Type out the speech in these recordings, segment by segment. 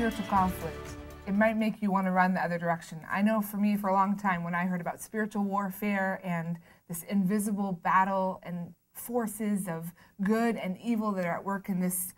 spiritual conflict, it might make you want to run the other direction. I know for me, for a long time, when I heard about spiritual warfare and this invisible battle and forces of good and evil that are at work in this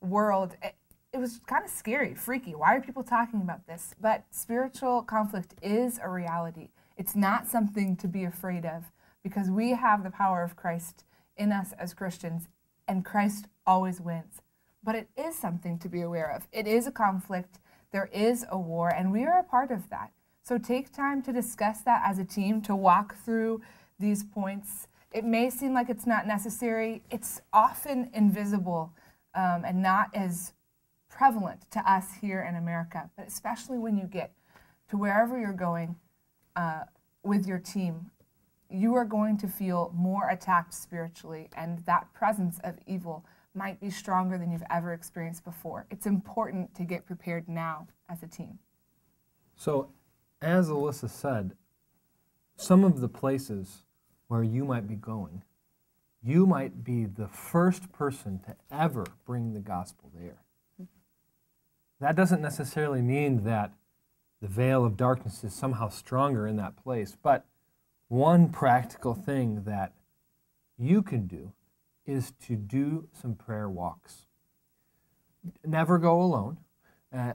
world, it was kind of scary, freaky. Why are people talking about this? But spiritual conflict is a reality. It's not something to be afraid of because we have the power of Christ in us as Christians, and Christ always wins. But it is something to be aware of. It is a conflict. There is a war, and we are a part of that. So take time to discuss that as a team, to walk through these points. It may seem like it's not necessary. It's often invisible and not as prevalent to us here in America, but especially when you get to wherever you're going with your team, you are going to feel more attacked spiritually, and that presence of evil might be stronger than you've ever experienced before. It's important to get prepared now as a team. So, as Alyssa said, some of the places where you might be going, you might be the first person to ever bring the gospel there. That doesn't necessarily mean that the veil of darkness is somehow stronger in that place, but one practical thing that you can do is to do some prayer walks. Never go alone.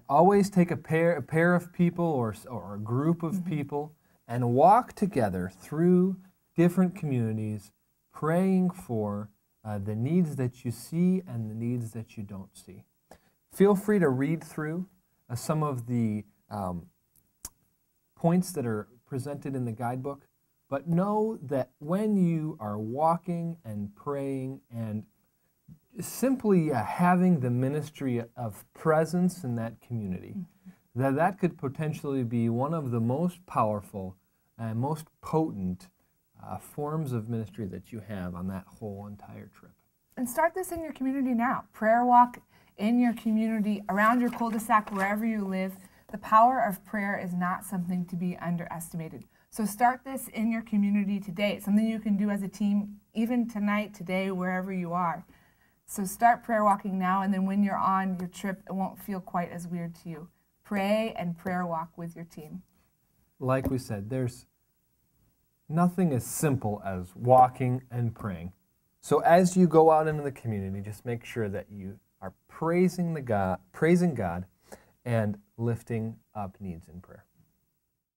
Always take a pair of people or a group of people and walk together through different communities, praying for the needs that you see and the needs that you don't see. Feel free to read through some of the points that are presented in the guidebook, but know that when you are walking and praying and simply having the ministry of presence in that community, that could potentially be one of the most powerful and most potent forms of ministry that you have on that whole entire trip. And start this in your community now. Prayer walk in your community, around your cul-de-sac, wherever you live. The power of prayer is not something to be underestimated. So start this in your community today. It's something you can do as a team, even tonight, today, wherever you are. So start prayer walking now, and then when you're on your trip, it won't feel quite as weird to you. Pray and prayer walk with your team. Like we said, there's nothing as simple as walking and praying. So as you go out into the community, just make sure that you are praising God and lifting up needs in prayer.